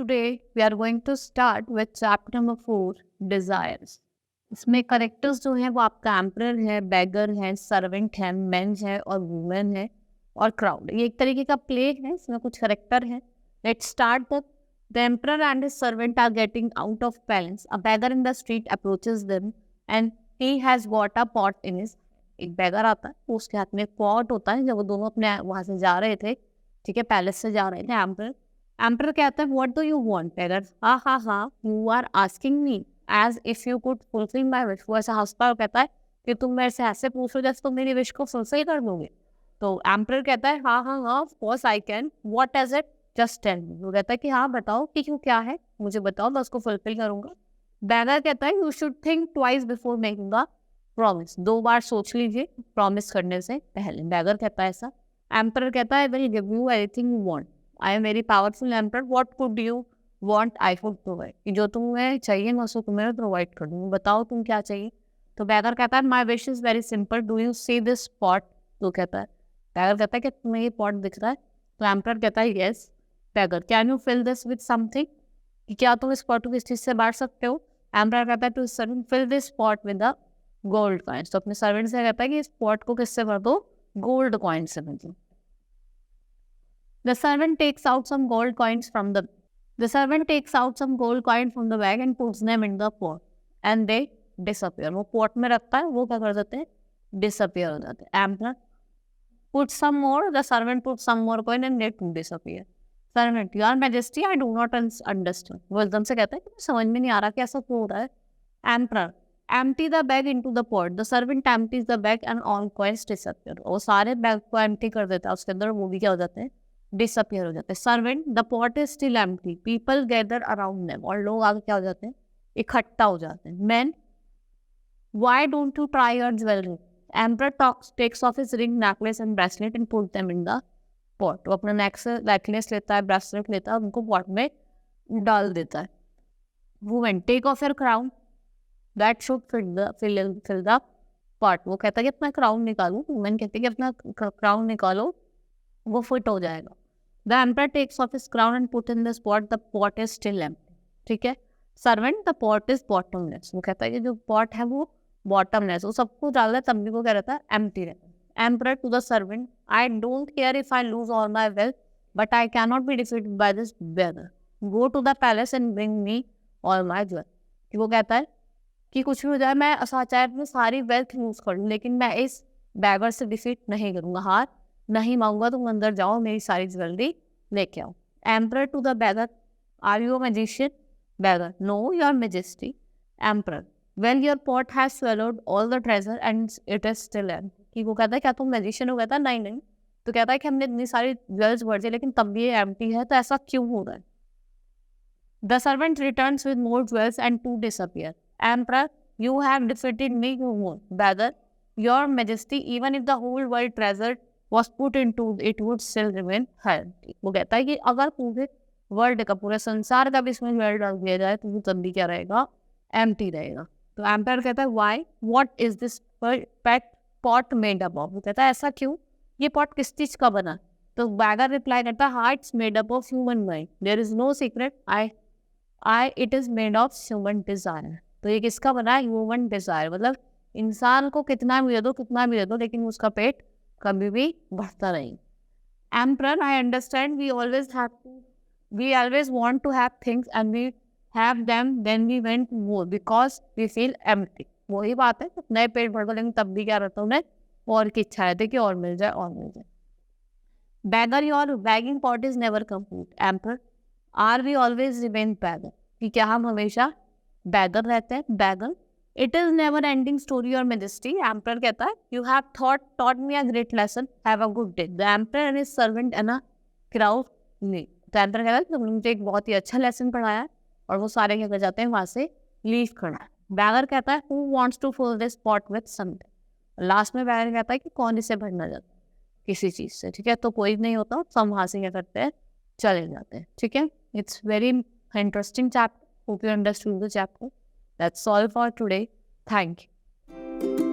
today we are going to start with chapter number 4, desires. इसमें characters जो हैं वो आपका एम्परर है, बैगर है, सर्वेंट है, मेन है और वुमेन है और क्राउड. ये एक तरीके का प्ले है, इसमें कुछ करेक्टर है. Let's start. The emperor and his servant are getting out of balance. A beggar in the street approaches them and he has got a pot in his. एक बैगर आता है, उसके हाथ में एक पॉट होता है. जब वो दोनों अपने वहां से जा रहे थे, ठीक है, पैलेस से जा रहे थे, एम्परर कहता है what do you want beggar. Ha you are asking me as if you could fulfil my wish. वो ऐसा हंसता है, कहता है कि तुम मेरे से ऐसे पूछ रहे हो जैसे तुम मेरी विश को फुलफिल कर दोगे. तो एम्परर कहता है हाँ of course I can. What is it, just tell me. वो कहता है कि हाँ बताओ कि क्यों, क्या है, मुझे बताओ, मैं उसको फुलफिल करूंगा. बैगर कहता है you should think twice before making a promise. 2 बार सोच लीजिए प्रॉमिस करने से पहले. बैगर कहता है ऐसा. एम्परर कहता है will give you anything you want. I am very powerful emperor. What could you want I could provide. कि जो तुम्हें चाहिए मैं उसको तुम्हें प्रोवाइड कर दूँगी. बताओ तुम क्या चाहिए. तो बैगर कहता है my wish is very simple. Do you see this pot. तो कहता है, बैगर कहता है कि तुम्हें ये पॉट दिख रहा है. तो एम्परर कहता है yes. Beggar can you fill this with something. कि क्या तुम इस पॉट को किस चीज़ से बांट सकते हो. एम्परर कहता है to servant fill this pot with the gold coins. तो अपने सर्वेंट से कहता है कि इस पॉट को किससे भर दो, गोल्ड कॉइन से भर दो. The servant takes out some gold coins from the bag and puts them in the pot and they disappear. वो pot में रखता है, वो क्या कर देते हैं, disappear हो जाते हैं. Emperor puts some more. The servant puts some more coin and they too disappear. Servant, Your Majesty, I do not understand. वो एकदम से कहता है कि समझ में नहीं आ रहा कि ऐसा क्यों हो रहा है. Emperor, empty the bag into the pot. The servant empties the bag and all coins disappear. वो सारे बैग को empty कर देता है, उसके अंदर वो भी क्या हो जाते हैं, डिसअपियर हो जाते हैं. Servant, the pot is still empty. People gather around them. और लोग आगे क्या हो जाते हैं, इकट्ठा हो जाते हैं. Man, why don't you try your jewellery. Emperor takes off his ring, necklace and bracelet and put them in the pot. वो अपना नेकलेस लेता है, ब्रेसलेट लेता है, उनको पॉट में डाल देता है. Women, take off your crown, that should fill the pot. वो कहता है कि अपना क्राउन निकालो. वुमेन कहती है कि अपना क्राउन निकालो, वो फिट हो जाएगा. The emperor takes off his crown and put in the pot. The pot is still empty. ठीक है. Servant, the pot is bottomless. वो कहता है कि जो pot है वो bottomless. वो सब कुछ डाल रहा है, तब भी वो क्या रहता है, empty रहता है. Emperor to the servant, I don't care if I lose all my wealth, but I cannot be defeated by this beggar. Go to the palace and bring me all my jewels. कि वो कहता है कि कुछ भी हो जाए, मैं चाहे अपनी सारी वेल्थ यूज कर लूँ, लेकिन मैं इस बैगर से डिफीट नहीं करूँगा, हार नहीं मांगूंगा. तुम अंदर जाओ, मेरी सारी ज्वेलरी लेके आओ. Emperor to the beggar, are you a magician. Beggar, no your majesty. Emperor, well your pot has swallowed all the treasure and it is still empty. कि वो कहता है क्या तुम मैजिशियन हो. कहता है नहीं. तो कहता है कि हमने इतनी सारी ज्वेल्स भर दी लेकिन तब भी ये एम्प्टी है, तो ऐसा क्यों हो रहा है. The servant returns with more jewels and too disappear. Emperor, you have defeated me, you won't. Beggar, your majesty, even if the whole world treasure was put into it would still remain empty. वो कहता है कि अगर पूरे world का, पूरे संसार का भी इसमें ज्वेल डाल दिया जाए तो वो तब भी क्या रहेगा, एम्प्टी रहेगा. तो एम्पायर कहता है why, what is this pet pot made up of. वो कहता है ऐसा क्यों, ये पॉट किस चीज का बना. तो बैगर रिप्लाई करता है हाँ it's made up of human mind. There is no secret, I it is made of human desire. तो ये किसका बना है, ह्यूमन डिजायर. मतलब इंसान को कितना भी दे दो लेकिन उसका पेट कभी भी बढ़ता नहीं. Emperor, I understand we always want to have things and we have them, then we want more because we feel empty. वही बात है, नए पेट भर दो लेकिन तब भी क्या रहता है, उन्हें और की इच्छा रहती है कि और मिल जाए. Beggar, your begging pot is never complete. Emperor, are we always remain beggar. कि क्या हम हमेशा beggar रहते हैं, beggar. It is never ending story, your majesty. Emperor कहता है you have taught me a great lesson. Have a good day. The emperor and his servant and a crowd leave. तो emperor कहता है तुमने मुझे एक बहुत ही अच्छा लेसन पढ़ाया है, और वो सारे क्या कर जाते हैं वहाँ से लीव करना. बैगर कहता है who wants to fill this pot with something. Last में बैगर कहता है कि कौन इसे भरना चाहता है किसी चीज से. ठीक है, तो कोई नहीं होता, सब वहाँ से क्या करते हैं, चले जाते हैं. ठीक है, it's very interesting chapter. Hope you understood the chapter. That's all for today. Thank you.